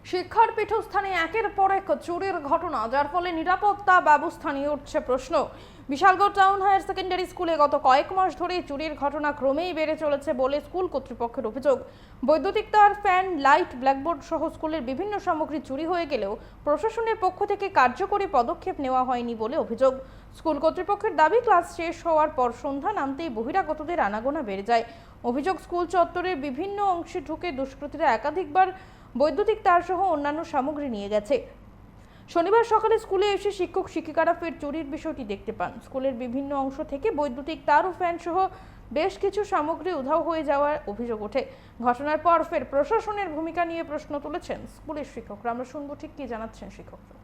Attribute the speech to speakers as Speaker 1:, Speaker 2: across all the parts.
Speaker 1: শিক্ষার পীঠস্থানে একের পর এক চুরির ঘটনা, যার ফলে নিরাপত্তা ব্যবস্থা নিয়ে উঠছে প্রশ্ন। বিশালগড় টাউন হায়ার সেকেন্ডারি স্কুলে গত কয়েক মাস ধরে চুরির ঘটনা ক্রমেই বেড়ে চলেছে বলে স্কুল কর্তৃপক্ষের অভিযোগ। বৈদ্যুতিক তার, ফ্যান, লাইট, ব্ল্যাকবোর্ড সহ স্কুলের বিভিন্ন সামগ্রী চুরি হয়ে গেলেও প্রশাসনের পক্ষ থেকে কার্যকরী পদক্ষেপ নেওয়া হয়নি বলে অভিযোগ। স্কুল কর্তৃপক্ষের দাবি, ক্লাস শেষ হওয়ার পর সন্ধ্যা নামতেই বহিরাগতদের আনাগোনা বেড়ে যায়। অভিযোগ, স্কুল চত্বরের বিভিন্ন অংশে ঢুকে দুষ্কৃতীরা একাধিকবার বৈদ্যুতিক তার সহ অন্যান্য সামগ্রী নিয়ে গেছে। শনিবার সকালে স্কুলে এসে শিক্ষক শিক্ষিকারা ফের চুরির বিষয়টি দেখতে পান। স্কুলের বিভিন্ন অংশ থেকে বৈদ্যুতিক তার ও ফ্যান সহ বেশ কিছু সামগ্রী উধাও হয়ে যাওয়ার অভিযোগ ওঠে। ঘটনার পর ফের প্রশাসনের ভূমিকা নিয়ে প্রশ্ন তুলেছেন স্কুলের শিক্ষকরা। আমরা শুনবো ঠিক কি জানাচ্ছেন শিক্ষকরা।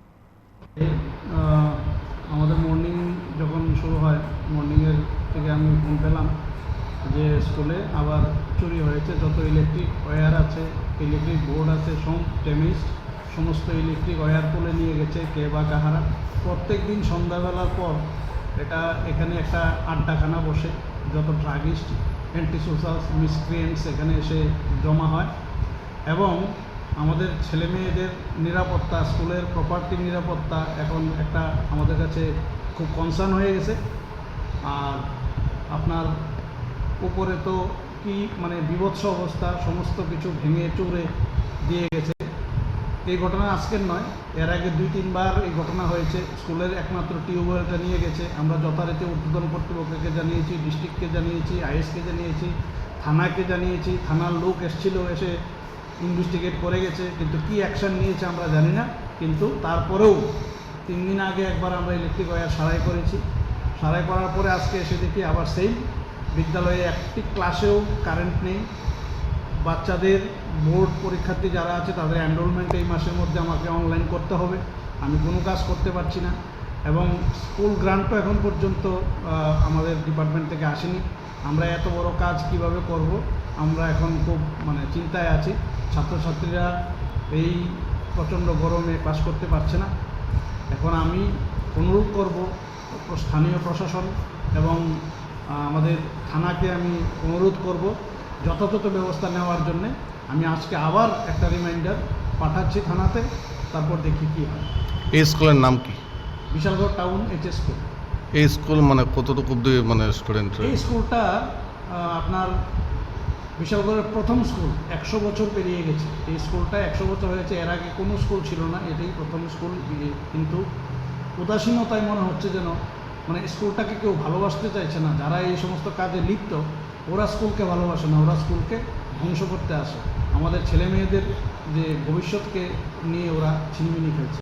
Speaker 2: আমাদের মর্নিং যখন শুরু হয়, মর্নিংয়ের থেকে আমি ফোন পেলাম যে স্কুলে আবার চুরি হয়েছে। যত ইলেকট্রিক ওয়্যার আছে, ইলেকট্রিক বোর্ড আছে, সব ড্যামেজ। সমস্ত ইলেকট্রিক ওয়্যার তুলে নিয়ে গেছে কে বা কাহারা। প্রত্যেক দিন সন্ধ্যাবেলার পর এখানে একটা আড্ডাখানা বসে, যত ড্রাগিস্ট, অ্যান্টি সোশ্যাল মিসক্রিয়েন্টস এখানে এসে জমা হয়। এবং আমাদের ছেলে মেয়েদের নিরাপত্তা, স্কুলের প্রপার্টির নিরাপত্তা এখন একটা আমাদের কাছে খুব কনসার্ন হয়ে গেছে। আর আপনার উপরে তো কি বিভৎস অবস্থা, সমস্ত কিছু ভেঙে চুরে দিয়ে গেছে। এই ঘটনা আজকের নয়, এর আগে 2-3 বার এই ঘটনা হয়েছে। স্কুলের একমাত্র টিউবওয়েলটা নিয়ে গেছে। আমরা যথারীতি ঊর্ধ্বতন কর্তৃপক্ষকে জানিয়েছি, ডিস্ট্রিক্টকে জানিয়েছি, আইএসকে জানিয়েছি, থানাকে জানিয়েছি। থানার লোক এসেছিল, এসে ইনভেস্টিগেট করে গেছে, কিন্তু কি অ্যাকশন নিয়েছে আমরা জানি না। কিন্তু তারপরেও 3 দিন আগে একবার আমরা ইলেকট্রিক ওয়্যার সারাই করেছি। সারাই করার পরে আজকে এসে দেখি আবার সেই বিদ্যালয়ে একটি ক্লাসেও কারেন্ট নেই। বাচ্চাদের বোর্ড পরীক্ষার্থী যারা আছে তাদের এনরোলমেন্ট এই মাসের মধ্যে আমাকে অনলাইন করতে হবে। আমি কোনো কাজ করতে পারছি না। এবং স্কুল গ্রান্টও এখন পর্যন্ত আমাদের ডিপার্টমেন্ট থেকে আসেনি। আমরা এত বড় কাজ কিভাবে করব, আমরা এখন খুব চিন্তায় আছি। ছাত্রছাত্রীরা এই প্রচণ্ড গরমে ক্লাস করতে পারছে না। এখন আমি অনুরোধ করব স্থানীয় প্রশাসন এবং আমাদের থানাকে আমি অনুরোধ করব যথাযথ ব্যবস্থা নেওয়ার জন্যে। আমি আজকে আবার একটা রিমাইন্ডার পাঠাচ্ছি থানাতে, তারপর দেখি কী হয়।
Speaker 3: এই স্কুলের নাম কি?
Speaker 2: Bishalgarh town HS school.
Speaker 3: এই স্কুল কতটুকু অব্দি স্টুডেন্ট?
Speaker 2: এই স্কুলটা আপনার বিশালগড়ের প্রথম স্কুল, 100 বছর পেরিয়ে গেছে। এই স্কুলটা 100 বছর হয়েছে। এর আগে কোনো স্কুল ছিল না, এটাই প্রথম স্কুল। কিন্তু উদাসীনতায় মনে হচ্ছে যেন স্কুলটাকে কেউ ভালোবাসতে চাইছে না। যারা এই সমস্ত কাজে লিপ্ত, ওরা স্কুলকে ভালোবাসে না, ওরা স্কুলকে ধ্বংস করতে আসে। আমাদের ছেলে মেয়েদের যে ভবিষ্যৎকে নিয়ে ওরা ছিনিমিনি খেলছে।